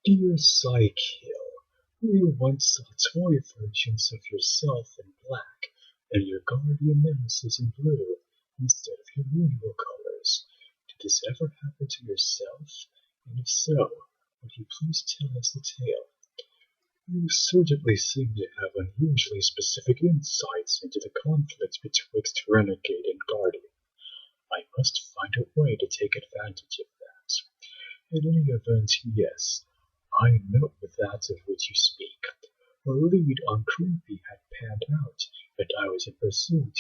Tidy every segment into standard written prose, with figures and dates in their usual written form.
Dear Psykill, you once saw toy versions of yourself in black and your guardian nemesis in blue instead of your usual colors. Did this ever happen to yourself? And if so, would you please tell us the tale? You certainly seem to have unusually specific insights into the conflict betwixt Renegade and Guardian. I must find a way to take advantage of that. In any event, yes, I know that of which you speak. The lead on Creepy had panned out, and I was in pursuit.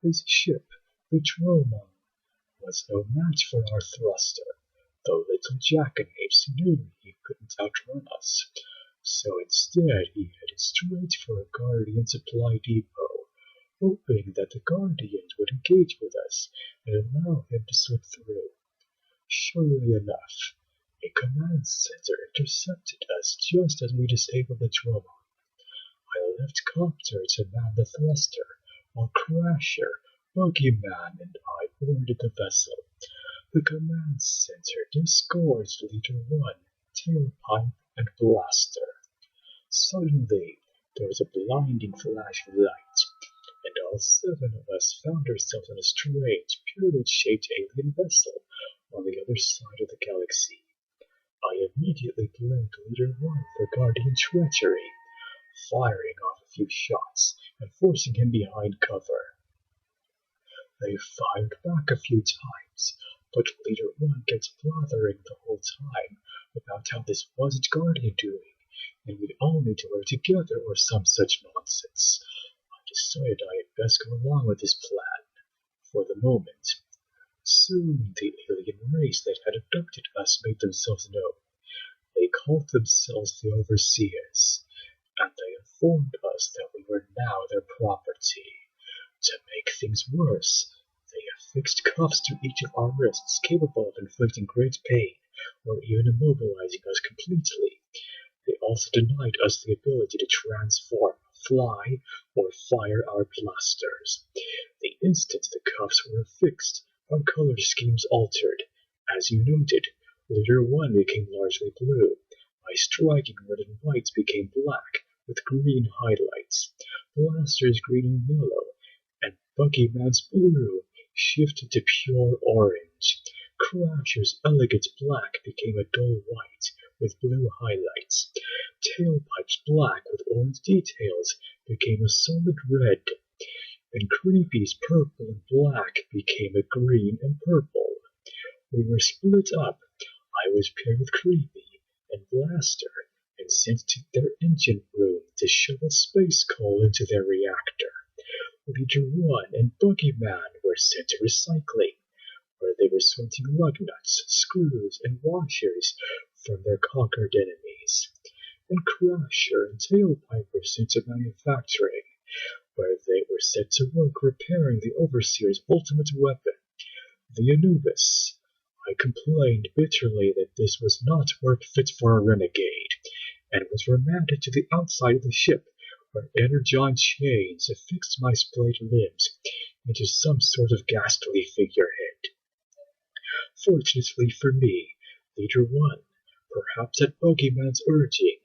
His ship, the Dromon, was no match for our thruster. The little jackanapes knew he couldn't outrun us, so instead he headed straight for a Guardian supply depot, hoping that the Guardians would engage with us and allow him to slip through. Surely enough, a command center intercepted us just as we disabled the Dromon. I left Copter to man the thruster, while Crasher, Boogeyman, and I boarded the vessel. The command center disgorged Leader 1, Tailpipe, and Blaster. Suddenly, there was a blinding flash of light, and all seven of us found ourselves on a strange, pyramid-shaped alien vessel on the other side of the galaxy. I immediately blamed Leader 1 for Guardian treachery, firing off a few shots and forcing him behind cover. They fired back a few times, but Leader 1 kept blathering the whole time about how this wasn't Guardian doing, and we'd all need to work together or some such nonsense. I decided I had best go along with this plan, for the moment. Soon the alien race that had abducted us made themselves known. They called themselves the Overseers, and they informed us that we were now their property. To make things worse, they affixed cuffs to each of our wrists capable of inflicting great pain or even immobilizing us completely. They also denied us the ability to transform, fly, or fire our blasters. The instant the cuffs were affixed, our color schemes altered. As you noted, Leader 1 became largely blue. My striking red and whites became black, with green highlights. Blaster's green and yellow, and Buggyman's blue shifted to pure orange. Crasher's elegant black became a dull white, with blue highlights. Tailpipe's black with orange details became a solid red, and Creepy's purple and black became a green and purple. We were split up. I was paired with Creepy and Blaster and sent to their engine room to shove a space coal into their reactor. Leader 1 and Boogeyman were sent to recycling, where they were sorting lug nuts, screws, and washers from their conquered enemies. And Crasher and Tailpipe were sent to manufacturing, where they were set to work repairing the Overseer's ultimate weapon, the Anubis. I complained bitterly that this was not work fit for a renegade, and was remanded to the outside of the ship, where energon chains affixed my splayed limbs into some sort of ghastly figurehead. Fortunately for me, Leader 1, perhaps at Boogeyman's urging,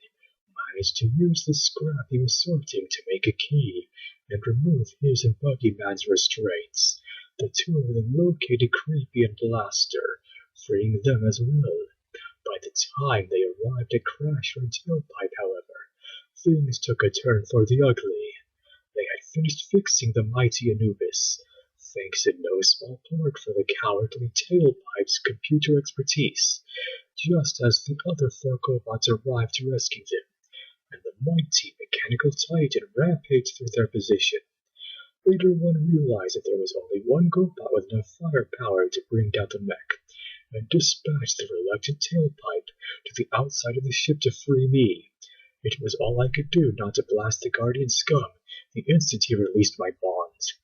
managed to use the scrap he was sorting to make a key and remove his and Boogeyman's restraints. The two of them located Creepy and Blaster, freeing them as well. By the time they arrived at Crasher and Tailpipe, however, things took a turn for the ugly. They had finished fixing the mighty Anubis, thanks in no small part for the cowardly Tailpipe's computer expertise, just as the other four GoBots arrived to rescue them, and the mighty mechanical titan rampaged through their position. Leader 1 realized that there was only one GoBot with enough firepower to bring down the mech, and dispatched the reluctant Tailpipe to the outside of the ship to free me. It was all I could do not to blast the Guardian scum the instant he released my bonds,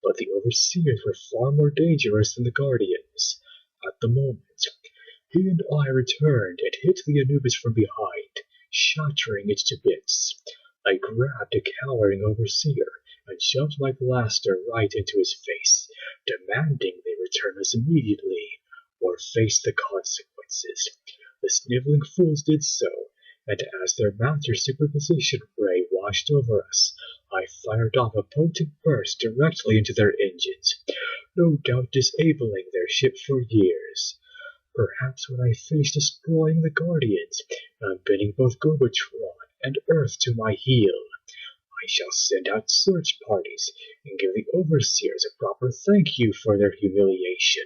but the Overseers were far more dangerous than the Guardians. At the moment, he and I returned and hit the Anubis from behind, shattering it to bits. I grabbed a cowering Overseer and shoved my blaster right into his face, demanding they return us immediately, or face the consequences. The sniveling fools did so, and as their master superposition ray washed over us, I fired off a potent burst directly into their engines, no doubt disabling their ship for years. Perhaps when I finish destroying the Guardians, and I'm bending both Gobotron and Earth to my heel, I shall send out search parties and give the overseers a proper thank you for their humiliation.